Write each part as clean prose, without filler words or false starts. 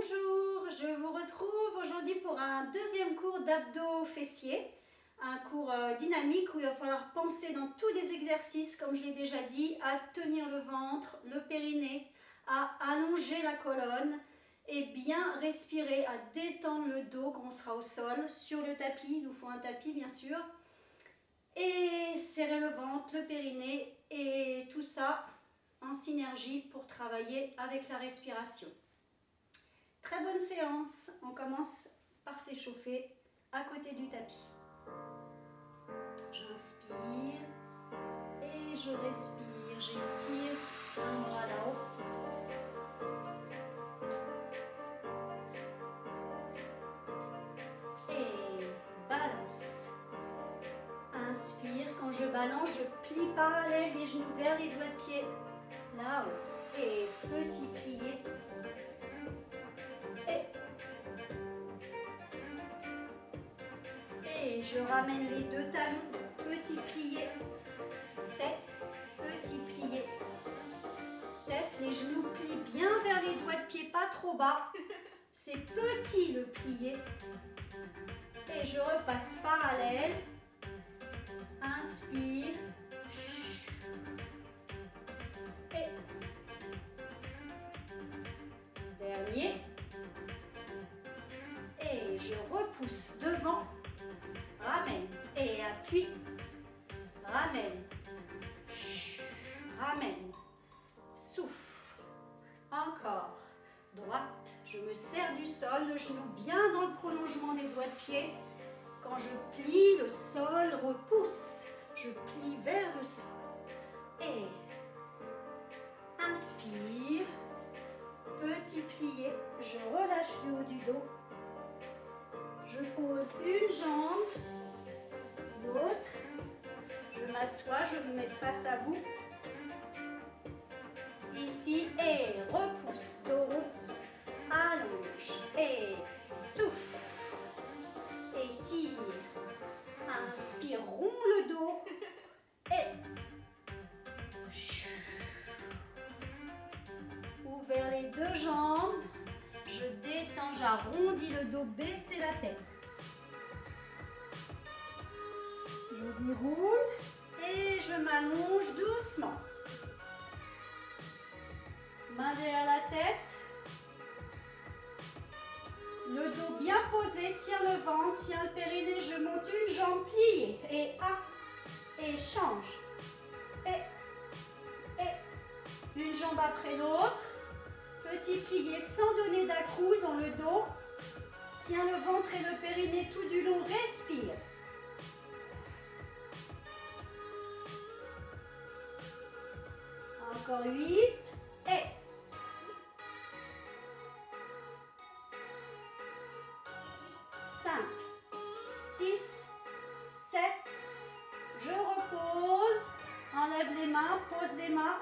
Bonjour, je vous retrouve aujourd'hui pour un deuxième cours d'abdos fessiers, un cours dynamique où il va falloir penser dans tous les exercices, comme je l'ai déjà dit, à tenir le ventre, le périnée, à allonger la colonne et bien respirer, à détendre le dos quand on sera au sol, sur le tapis, il nous faut un tapis bien sûr, et serrer le ventre, le périnée et tout ça en synergie pour travailler avec la respiration. Très bonne séance, on commence par s'échauffer à côté du tapis. J'inspire et je respire, j'étire un bras là-haut. Et balance. Inspire, quand je balance, je plie parallèle les genoux vers les doigts de pied. Là-haut. Et petit plié. Et je ramène les deux talons, petit plié, tête, petit plié, tête, les genoux plient bien vers les doigts de pied, pas trop bas, c'est petit le plié, et je repasse parallèle, inspire, et dernier, et je repousse devant, ramène et appuie, ramène, ramène, souffle, encore, droite, je me serre du sol, le genou bien dans le prolongement des doigts de pied, quand je plie, le sol repousse, je plie vers le sol, et inspire, petit plié, je relâche le haut du dos, je pose une jambe, l'autre, je m'assois, je me mets face à vous, ici, et repousse, dos rond, allonge, et souffle, étire, inspire, rond le dos, et ouvert les deux jambes, je détends, j'arrondis le dos, baissez la tête. Je déroule et je m'allonge doucement. Main derrière la tête. Le dos bien posé, tiens le ventre, tiens le périnée, je monte une jambe pliée. Et un, et change. Et, une jambe après l'autre. Petit plié sans donner d'accroût dans le dos. Tiens le ventre et le périnée tout du long, respire. Encore 8, et 5, 6, 7, je repose, enlève les mains, pose les mains,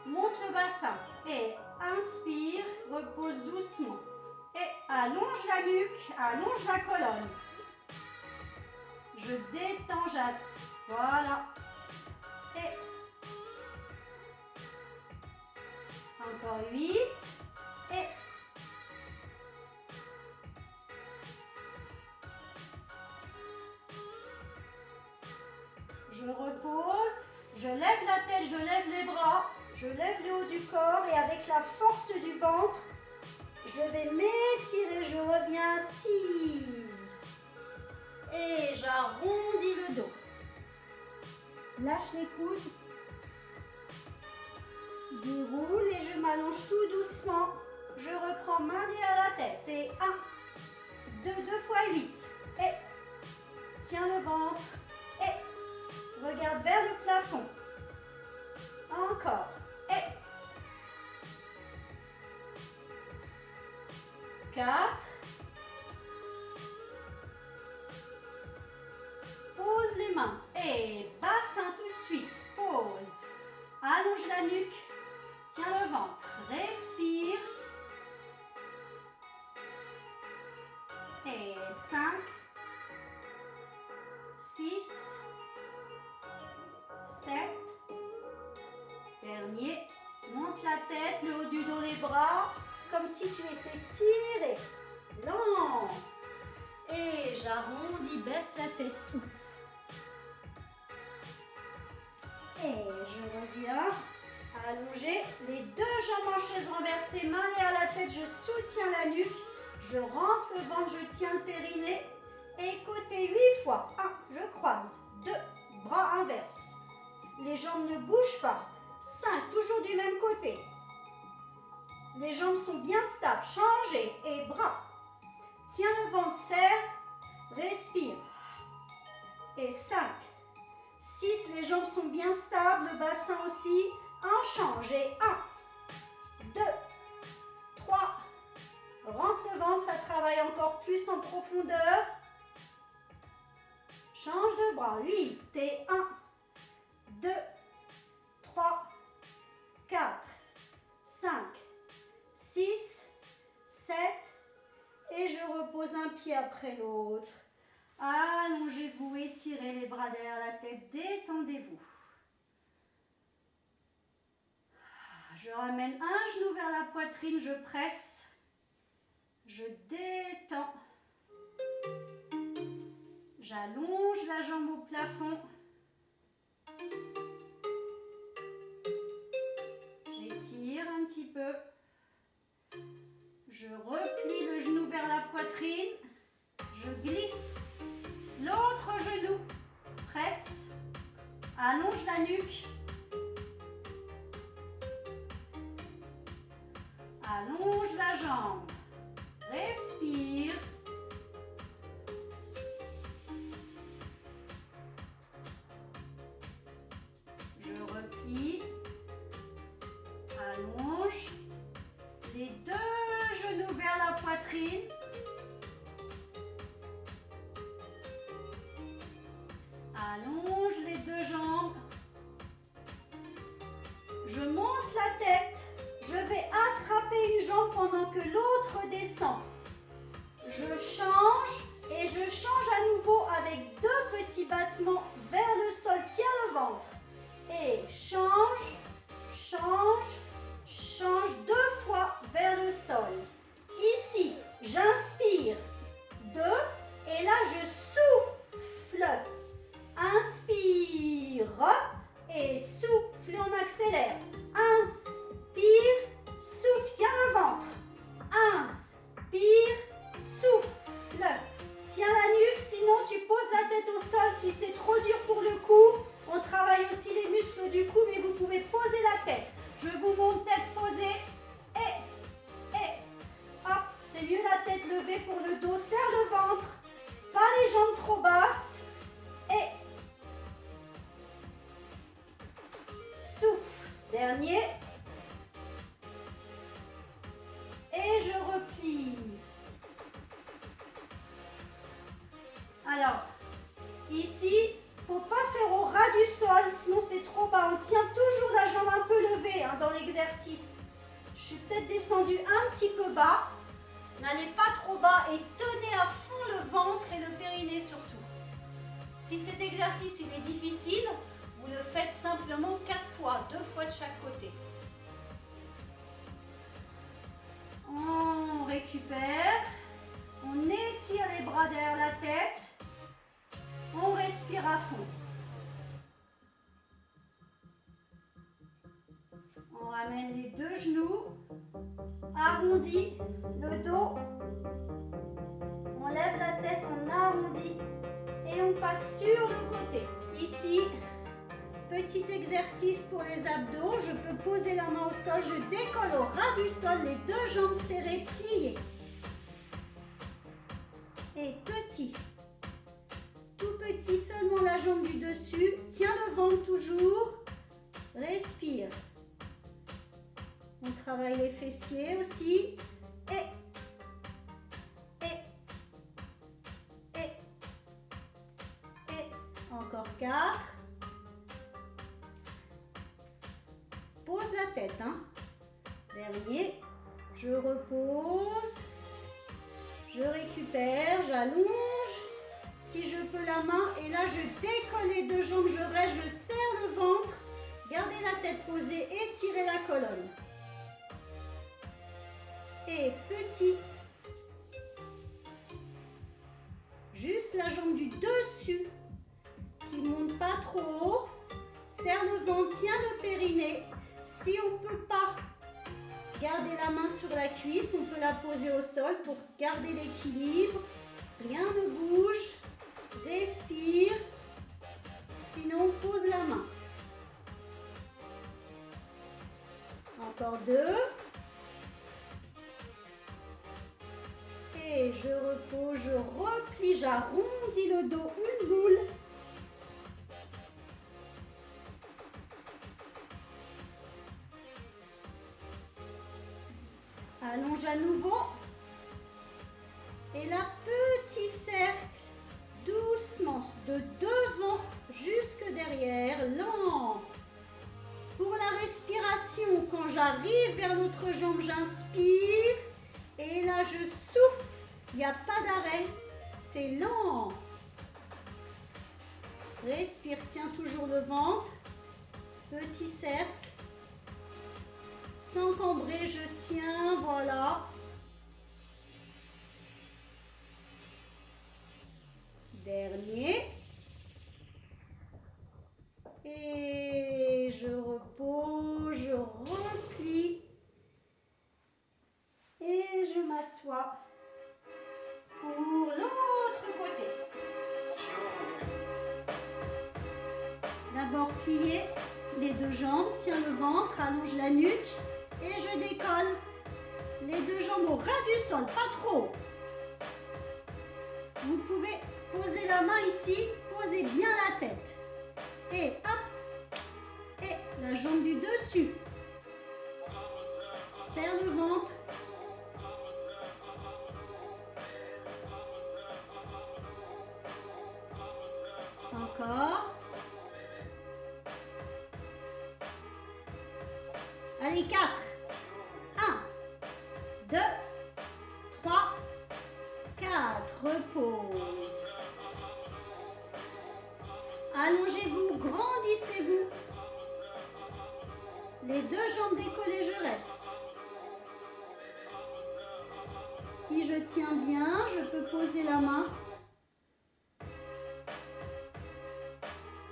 monte le bassin, et inspire, repose doucement, et allonge la nuque, allonge la colonne, je détends, voilà, et encore 8, et je repose, je lève la tête, je lève les bras, je lève le haut du corps et avec la force du ventre, je vais m'étirer, je reviens assise et j'arrondis le dos. Lâche les coudes. Déroule et je m'allonge tout doucement. Je reprends main derrière la tête. Et 1, 2 fois 8. Et tiens le ventre. Et regarde vers le plafond. Encore. Et 4. Pose les mains. Et bassin tout de suite. Pose. Allonge la nuque. Tiens le ventre, respire. Et 5, 6, 7. Dernier. Monte la tête, le haut du dos, les bras. comme si tu étais tiré. Lent. Et j'arrondis, baisse la tête, souffle. Et je reviens. Allonger les deux jambes en chaise renversée, main à la tête, je soutiens la nuque. Je rentre le ventre, je tiens le périnée. Et côté 8 fois. 1, je croise. 2, bras inverse. Les jambes ne bougent pas. 5, toujours du même côté. Les jambes sont bien stables. Changez. Et bras. Tiens le ventre, serre. Respire. Et 5, 6, les jambes sont bien stables. Le bassin aussi. On change. Et 1, 2, 3. Rentre le ventre, ça travaille encore plus en profondeur. Change de bras. 8 et 1, 2, 3, 4, 5, 6, 7. Et je repose un pied après l'autre. Allongez-vous, étirez les bras derrière la tête, détendez-vous. Je ramène un genou vers la poitrine, je presse, je détends. J'allonge la jambe au plafond. J'étire un petit peu. Je replie le genou vers la poitrine. Je glisse l'autre genou. Presse. Allonge la nuque. Allonge la jambe. Respire. Je replie. Allonge. Les deux genoux vers la poitrine. Allonge les deux jambes. Je monte la tête. Je vais attraper une jambe pendant que l'autre descend. Je change et je change à nouveau avec deux petits battements vers le sol. Tiens le ventre. Et change, change, change 2 fois vers le sol. Ici, j'inspire 2 et là je souffle. Inspire et souffle. On accélère. Inspire, souffle. Tiens le ventre. Inspire, souffle. Tiens la nuque, sinon tu poses la tête au sol. Si c'est trop dur pour le cou, on travaille aussi les muscles du cou, mais vous pouvez poser la tête. Je vous montre tête posée. Et hop, c'est mieux la tête levée pour le dos. Serre le ventre. Pas les jambes trop basses. Et souffle. Dernier. Et je replie. Alors, ici, il ne faut pas faire au ras du sol, sinon c'est trop bas. On tient toujours la jambe un peu levée dans l'exercice. Je suis peut-être descendue un petit peu bas. N'allez pas trop bas et tenez à fond le ventre et le périnée surtout. Si cet exercice il est difficile, vous le faites simplement 4 fois, 2 fois de chaque côté. On récupère, on étire les bras derrière la tête, on respire à fond. On ramène les deux genoux, arrondis le dos, on lève la tête, on arrondit et on passe sur le côté. Ici, petit exercice pour les abdos, je peux poser la main au sol, je décolle au ras du sol, les deux jambes serrées, pliées. Et petit, tout petit, seulement la jambe du dessus, tiens le ventre toujours, respire. On travaille les fessiers aussi, et encore 4. Pose la tête, Dernier, je repose, je récupère, j'allonge, si je peux la main, et là je décolle les deux jambes, je reste, je serre le ventre, gardez la tête posée, étirez la colonne. et petit. Juste la jambe du dessus qui ne monte pas trop haut. Serre le ventre, tiens le périnée. Si on ne peut pas garder la main sur la cuisse, on peut la poser au sol pour garder l'équilibre. Rien ne bouge. Respire. Sinon, on pose la main. Encore 2. Et je repose, je replie, j'arrondis le dos, une boule. Allonge à nouveau. Et là, petit cercle, doucement, de devant jusque derrière, lent. Pour la respiration, quand j'arrive vers l'autre jambe, j'inspire. Et là, je souffle. Il n'y a pas d'arrêt. C'est lent. Respire, tiens toujours le ventre. Petit cercle. Sans cambrer, je tiens, voilà. Dernier. Et je repose, je replie. Et je m'assois pour l'autre côté. D'abord plier les deux jambes, tiens le ventre, allonge la nuque et je décolle. Les deux jambes au ras du sol, pas trop. Vous pouvez poser la main ici, posez bien la tête. Et hop, et la jambe du dessus. Serre le ventre. Encore. Allez, 4. 1, 2, 3, 4. Repose. Allongez-vous, grandissez-vous. Les deux jambes décollées, je reste. Si je tiens bien, je peux poser la main.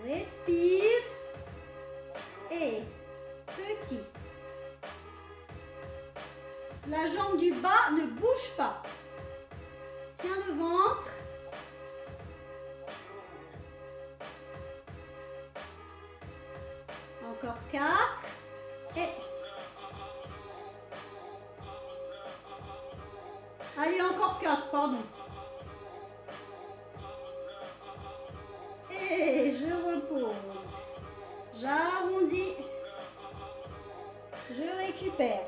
Respire. Et petit. La jambe du bas ne bouge pas. Tiens le ventre. Encore 4. Et allez, encore 4, pardon. Et je repose. J'arrondis. Je récupère.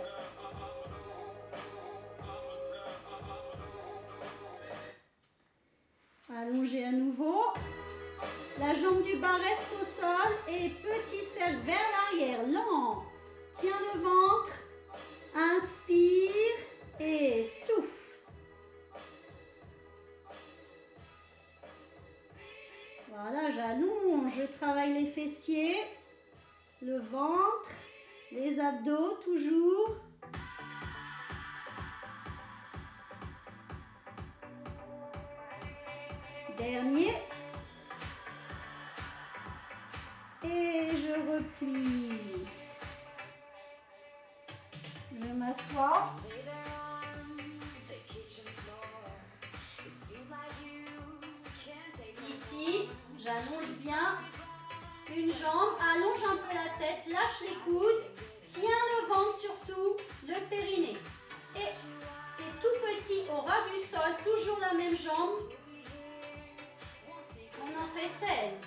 Allongez à nouveau. La jambe du bas reste au sol et petit cercle vers l'arrière, lent. Tiens le ventre. Inspire et souffle. Voilà, j'allonge, je travaille les fessiers, le ventre, les abdos toujours. Dernier. Et je replie. Je m'assois. Ici, j'allonge bien une jambe, allonge un peu la tête, lâche les coudes, tiens le ventre surtout, le périnée. Et c'est tout petit au ras du sol, toujours la même jambe. On en fait 16.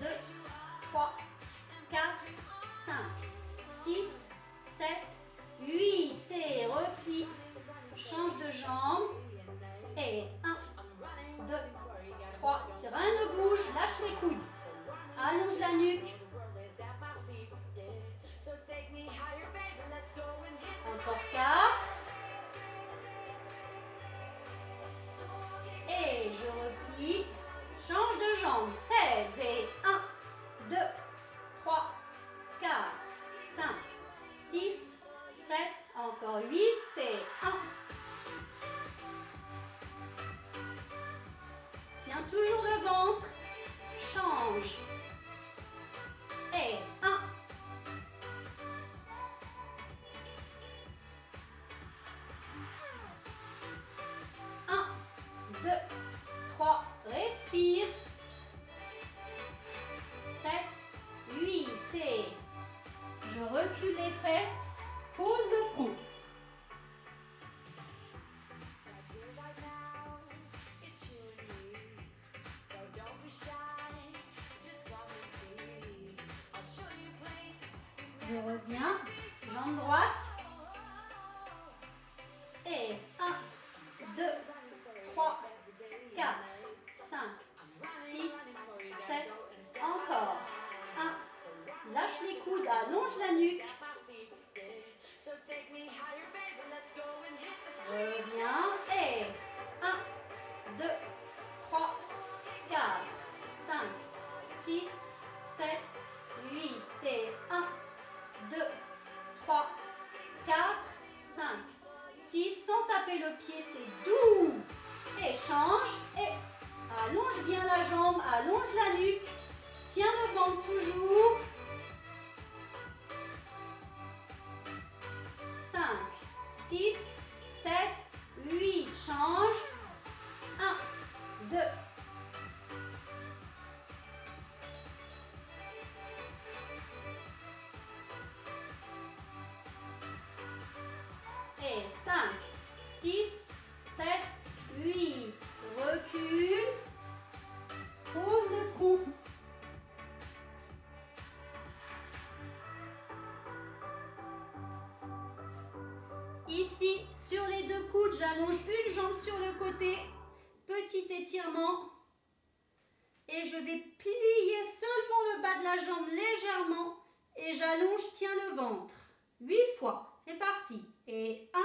2, 3, 4, 5, 6, 7, 8. Et replie. Change de jambe. Et 1, 2, 3. Si rien ne bouge, lâche les coudes. Allonge la nuque. Encore 4. Et je replie. Change de jambe. 16 et 1, 2, 3, 4, 5, 6, 7, encore 8 et 1, toujours le ventre. Change. Et 1. 1, 2, 3. Respire. 7, 8. Et je recule les fesses. Pose le front. Je reviens, jambe droite. Et 1, 2, 3, 4, 5, 6, 7. Encore. 1. Lâche les coudes, allonge la nuque. Reviens. Et 1, 2, 3, 4, 5, 6, 7, 8. Et 1, 2, 3, 4, 5, 6. Sans taper le pied, c'est doux. Et change. Et allonge bien la jambe, allonge la nuque. Tiens le ventre toujours. 5, 6, 7, 8. Change. 1, 2. Et 5, 6, 7, 8. Recule. Pose le front. Ici, sur les deux coudes, j'allonge une jambe sur le côté. Petit étirement. Et je vais plier seulement le bas de la jambe légèrement. Et j'allonge, tiens le ventre. 8 fois. C'est parti. Et 1.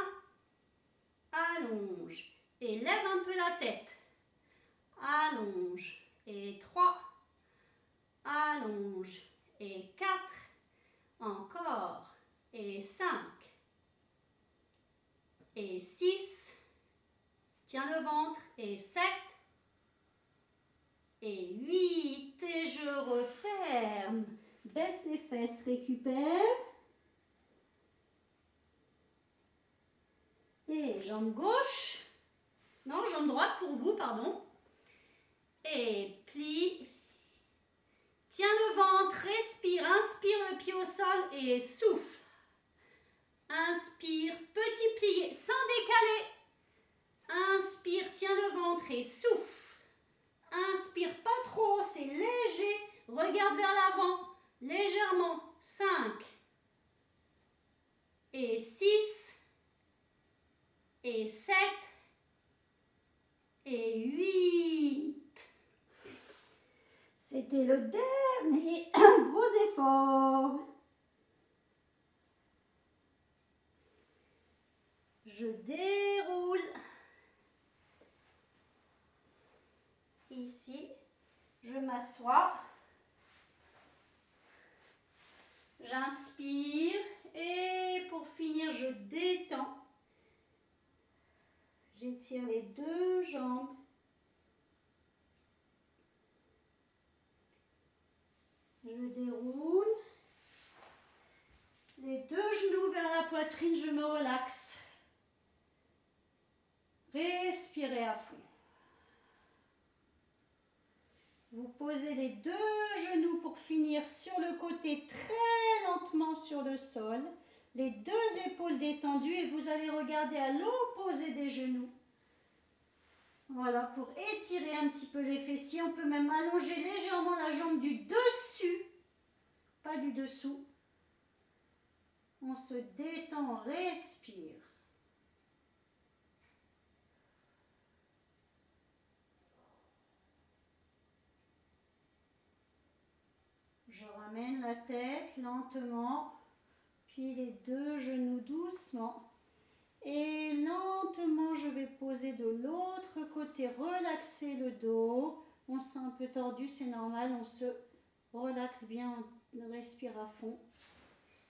Allonge. Et lève un peu la tête. Allonge. Et 3. Allonge. Et 4. Encore. Et 5. Et 6. Tiens le ventre. Et 7. Et 8. Et je referme. Baisse les fesses, récupère. Et jambe gauche. Non, jambe droite pour vous, pardon. Et plie. Tiens le ventre, respire. Inspire le pied au sol et souffle. Inspire, petit plié, sans décaler. Inspire, tiens le ventre et souffle. Inspire pas trop, c'est léger. Regarde vers l'avant, légèrement. 5. Et 6. Et 7. Et 8. C'était le dernier gros effort. Je déroule. Ici, je m'assois. J'inspire et pour finir, je détends. J'étire les deux jambes. Je déroule. Les deux genoux vers la poitrine, je me relaxe. Respirez à fond. Vous posez les deux genoux pour finir sur le côté très lentement sur le sol. Les deux épaules détendues et vous allez regarder à l'opposé des genoux. Voilà, pour étirer un petit peu les fessiers. On peut même allonger légèrement la jambe du dessus, pas du dessous. On se détend, on respire. Je ramène la tête lentement, puis les deux genoux doucement. Et lentement, je vais poser de l'autre côté, relaxer le dos. On se sent un peu tordu, c'est normal, on se relaxe bien, on respire à fond.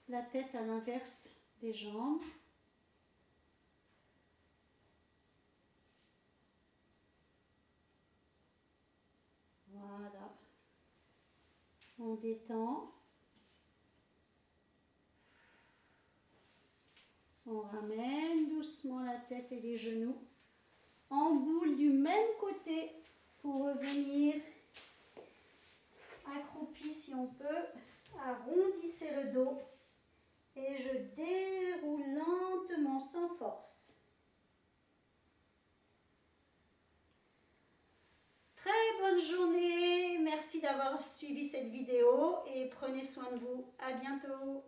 La tête à l'inverse des jambes. On détend. On ramène doucement la tête et les genoux en boule du même côté pour revenir accroupi si on peut. Arrondissez le dos et je déroule lentement sans force. Très bonne journée, merci d'avoir suivi cette vidéo et prenez soin de vous. À bientôt.